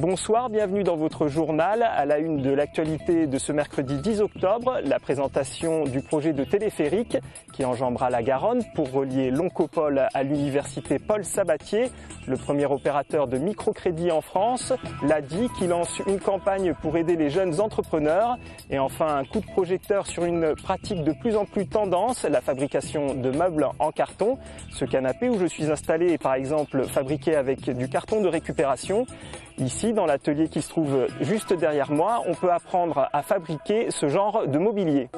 Bonsoir, bienvenue dans votre journal. À la une de l'actualité de ce mercredi 10 octobre, la présentation du projet de téléphérique qui enjambera la Garonne pour relier l'Oncopole à l'université Paul Sabatier, le premier opérateur de microcrédit en France, l'ADI qui lance une campagne pour aider les jeunes entrepreneurs et enfin un coup de projecteur sur une pratique de plus en plus tendance, la fabrication de meubles en carton. Ce canapé où je suis installé est par exemple fabriqué avec du carton de récupération. Ici, dans l'atelier qui se trouve juste derrière moi, on peut apprendre à fabriquer ce genre de mobilier.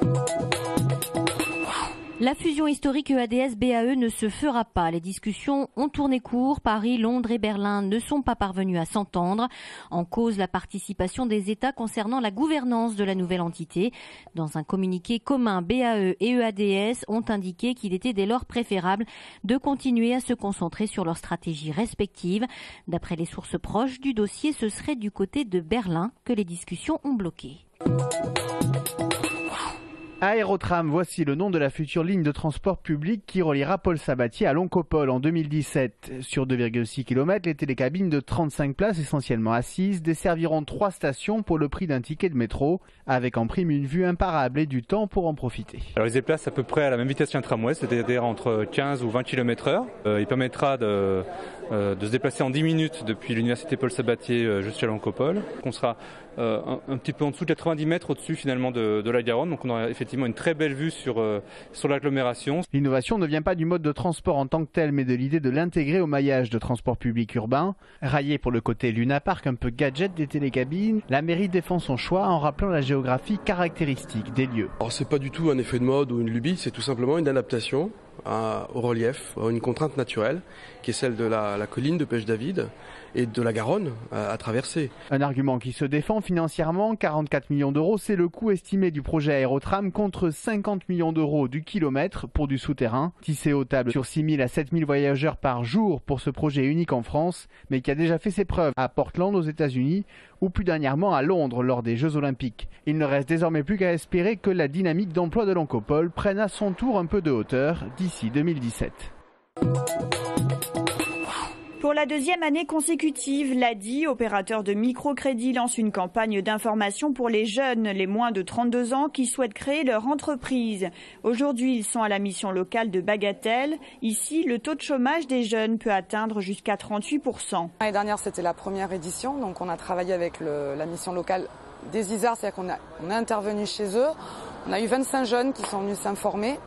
La fusion historique EADS-BAE ne se fera pas. Les discussions ont tourné court. Paris, Londres et Berlin ne sont pas parvenus à s'entendre. En cause, la participation des États concernant la gouvernance de la nouvelle entité. Dans un communiqué commun, BAE et EADS ont indiqué qu'il était dès lors préférable de continuer à se concentrer sur leurs stratégies respectives. D'après les sources proches du dossier, ce serait du côté de Berlin que les discussions ont bloqué. Aérotram, voici le nom de la future ligne de transport public qui reliera Paul Sabatier à l'Oncopole en 2017. Sur 2,6 km, les télécabines de 35 places essentiellement assises desserviront 3 stations pour le prix d'un ticket de métro, avec en prime une vue imparable et du temps pour en profiter. Alors ils se déplacent à peu près à la même vitesse qu'un tramway, c'est-à-dire entre 15 ou 20 km/h. Il permettra de se déplacer en 10 minutes depuis l'université Paul Sabatier jusqu'à l'Oncopole. On sera un petit peu en dessous de 90 mètres au-dessus finalement de la Garonne, donc on aura effectivement une très belle vue sur l'agglomération. L'innovation ne vient pas du mode de transport en tant que tel, mais de l'idée de l'intégrer au maillage de transport public urbain. Raillé pour le côté Luna Park, un peu gadget des télécabines, la mairie défend son choix en rappelant la géographie caractéristique des lieux. Alors c'est pas du tout un effet de mode ou une lubie, c'est tout simplement une adaptation au relief, à une contrainte naturelle qui est celle de la colline de Pêche-David et de la Garonne à traverser. Un argument qui se défend financièrement, 44 millions d'euros, c'est le coût estimé du projet Aérotram contre 50 millions d'euros du kilomètre pour du souterrain. Tissé aux tables sur 6 000 à 7 000 voyageurs par jour pour ce projet unique en France, mais qui a déjà fait ses preuves à Portland aux États-Unis ou plus dernièrement à Londres lors des Jeux Olympiques. Il ne reste désormais plus qu'à espérer que la dynamique d'emploi de l'Oncopole prenne à son tour un peu de hauteur d'ici 2017. Pour la deuxième année consécutive, l'ADI, opérateur de microcrédit, lance une campagne d'information pour les jeunes, les moins de 32 ans, qui souhaitent créer leur entreprise. Aujourd'hui, ils sont à la mission locale de Bagatelle. Ici, le taux de chômage des jeunes peut atteindre jusqu'à 38%. L'année dernière, c'était la première édition, donc on a travaillé avec la mission locale des Isards, c'est-à-dire qu'on est intervenu chez eux. On a eu 25 jeunes qui sont venus s'informer.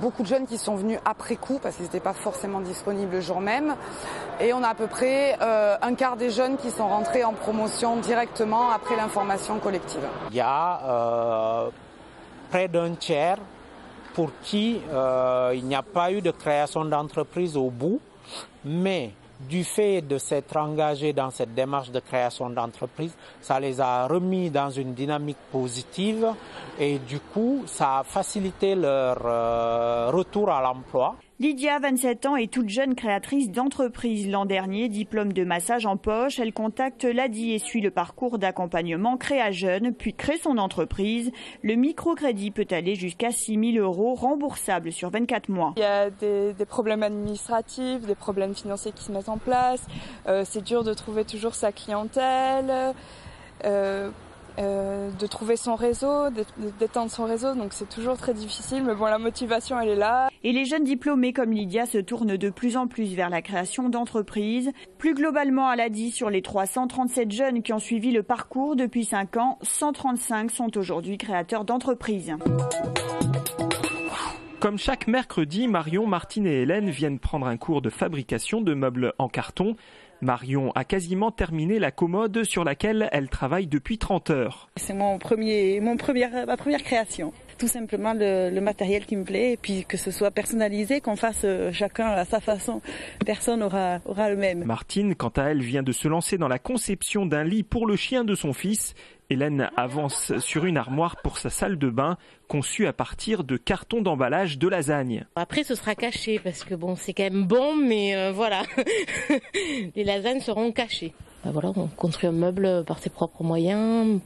Beaucoup de jeunes qui sont venus après coup parce qu'ils n'étaient pas forcément disponibles le jour même. Et on a à peu près un quart des jeunes qui sont rentrés en promotion directement après l'information collective. Il y a près d'un tiers pour qui il n'y a pas eu de création d'entreprise au bout, mais du fait de s'être engagés dans cette démarche de création d'entreprise, ça les a remis dans une dynamique positive et du coup, ça a facilité leur retour à l'emploi. Lydia, 27 ans, est toute jeune créatrice d'entreprise. L'an dernier, diplôme de massage en poche, elle contacte l'ADI et suit le parcours d'accompagnement Créa Jeune, puis crée son entreprise. Le microcrédit peut aller jusqu'à 6 000 € remboursables sur 24 mois. Il y a des problèmes administratifs, des problèmes financiers qui se mettent en place. C'est dur de trouver toujours sa clientèle. De trouver son réseau, d'étendre son réseau, donc c'est toujours très difficile, mais bon, la motivation elle est là. Et les jeunes diplômés comme Lydia se tournent de plus en plus vers la création d'entreprises. Plus globalement à l'ADI, sur les 337 jeunes qui ont suivi le parcours depuis 5 ans, 135 sont aujourd'hui créateurs d'entreprises. Comme chaque mercredi, Marion, Martine et Hélène viennent prendre un cours de fabrication de meubles en carton. Marion a quasiment terminé la commode sur laquelle elle travaille depuis 30 heures. C'est ma première création. Tout simplement le matériel qui me plaît et puis que ce soit personnalisé, qu'on fasse chacun à sa façon. Personne aura le même. Martine, quant à elle, vient de se lancer dans la conception d'un lit pour le chien de son fils. Hélène avance sur une armoire pour sa salle de bain, conçue à partir de carton d'emballage de lasagne. Après, ce sera caché parce que bon, c'est quand même bon, mais voilà, les lasagnes seront cachées. Voilà, on construit un meuble par ses propres moyens,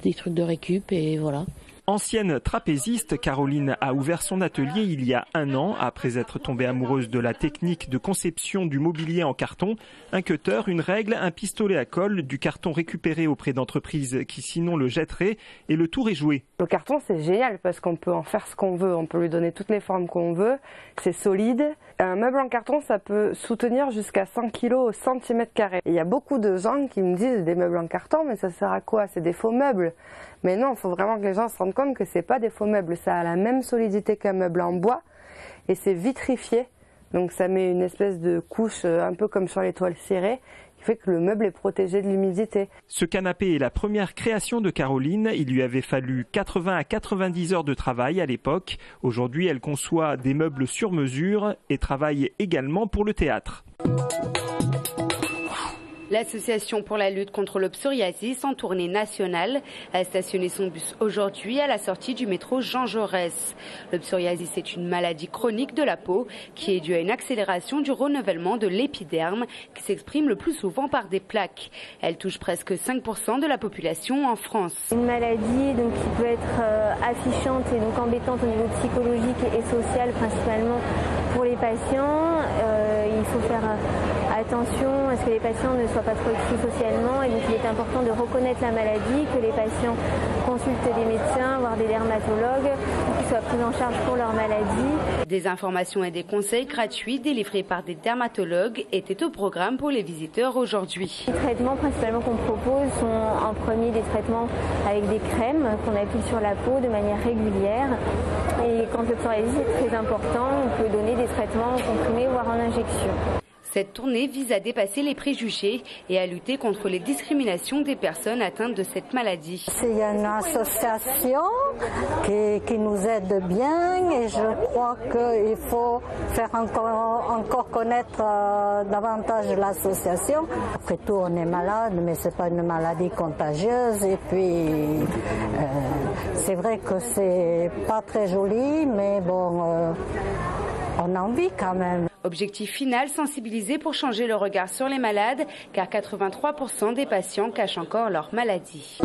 des trucs de récup et voilà. Ancienne trapéziste, Caroline a ouvert son atelier il y a 1 an après être tombée amoureuse de la technique de conception du mobilier en carton. Un cutter, une règle, un pistolet à colle, du carton récupéré auprès d'entreprises qui sinon le jetteraient et le tour est joué. Le carton c'est génial parce qu'on peut en faire ce qu'on veut, on peut lui donner toutes les formes qu'on veut, c'est solide. Un meuble en carton ça peut soutenir jusqu'à 100 kg au centimètre carré. Il y a beaucoup de gens qui me disent des meubles en carton mais ça sert à quoi? C'est des faux meubles. Mais non, il faut vraiment que les gens se rendent compte que c'est pas des faux meubles, ça a la même solidité qu'un meuble en bois et c'est vitrifié. Donc ça met une espèce de couche un peu comme sur les toiles cirées qui fait que le meuble est protégé de l'humidité. Ce canapé est la première création de Caroline. Il lui avait fallu 80 à 90 heures de travail à l'époque. Aujourd'hui, elle conçoit des meubles sur mesure et travaille également pour le théâtre. L'association pour la lutte contre le psoriasis en tournée nationale a stationné son bus aujourd'hui à la sortie du métro Jean Jaurès. Le psoriasis est une maladie chronique de la peau qui est due à une accélération du renouvellement de l'épiderme qui s'exprime le plus souvent par des plaques. Elle touche presque 5% de la population en France. Une maladie donc, qui peut être affichante et donc embêtante au niveau psychologique et social principalement pour les patients. Il faut faire attention à ce que les patients ne soient pas trop exclus socialement et donc il est important de reconnaître la maladie, que les patients consultent des médecins, voire des dermatologues, qu'ils soient pris en charge pour leur maladie. Des informations et des conseils gratuits délivrés par des dermatologues étaient au programme pour les visiteurs aujourd'hui. Les traitements principalement qu'on propose sont en premier des traitements avec des crèmes qu'on applique sur la peau de manière régulière. Et quand le psoriasis est très important, on peut donner des traitements comprimés voire en injection. Cette tournée vise à dépasser les préjugés et à lutter contre les discriminations des personnes atteintes de cette maladie. Il y a une association qui nous aide bien et je crois qu'il faut faire encore connaître davantage l'association. Après tout, on est malade, mais ce n'est pas une maladie contagieuse. Et puis, c'est vrai que c'est pas très joli, mais bon, on en vit quand même. Objectif final, sensibiliser pour changer le regard sur les malades, car 83% des patients cachent encore leur maladie.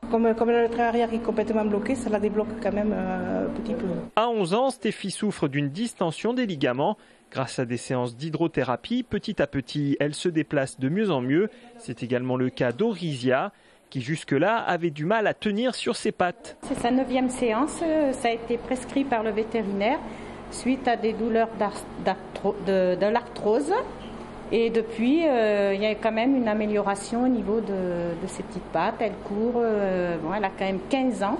Comme le trait arrière est complètement bloqué, ça la débloque quand même un petit peu. À 11 ans, Stéphie souffre d'une distension des ligaments. Grâce à des séances d'hydrothérapie, petit à petit, elle se déplace de mieux en mieux. C'est également le cas d'Orisia, qui jusque-là avait du mal à tenir sur ses pattes. C'est sa 9e séance, ça a été prescrit par le vétérinaire suite à des douleurs de l'arthrose. Et depuis, il y a quand même une amélioration au niveau de ses petites pattes. Elle court, elle a quand même 15 ans.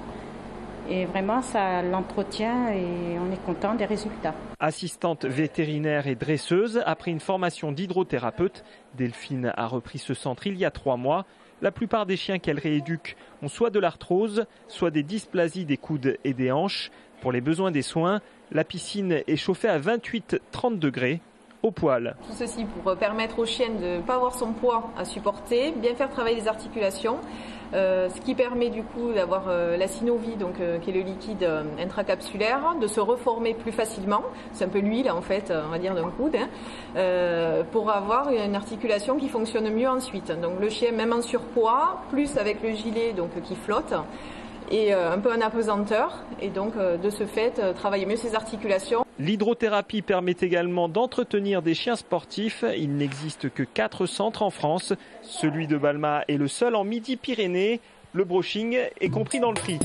Et vraiment, ça l'entretient et on est content des résultats. Assistante vétérinaire et dresseuse, après une formation d'hydrothérapeute, Delphine a repris ce centre il y a 3 mois. La plupart des chiens qu'elle rééduque ont soit de l'arthrose, soit des dysplasies des coudes et des hanches. Pour les besoins des soins, la piscine est chauffée à 28-30 degrés au poil. Tout ceci pour permettre au chien de ne pas avoir son poids à supporter, bien faire travailler les articulations, ce qui permet du coup d'avoir la synovie, donc, qui est le liquide intracapsulaire, de se reformer plus facilement. C'est un peu l'huile en fait, on va dire d'un coude, pour avoir une articulation qui fonctionne mieux ensuite. Donc le chien même en surpoids, plus avec le gilet donc, qui flotte, et un peu en apesanteur, et donc de ce fait travailler mieux ses articulations. L'hydrothérapie permet également d'entretenir des chiens sportifs. Il n'existe que 4 centres en France. Celui de Balma est le seul en Midi-Pyrénées. Le brushing est compris dans le prix.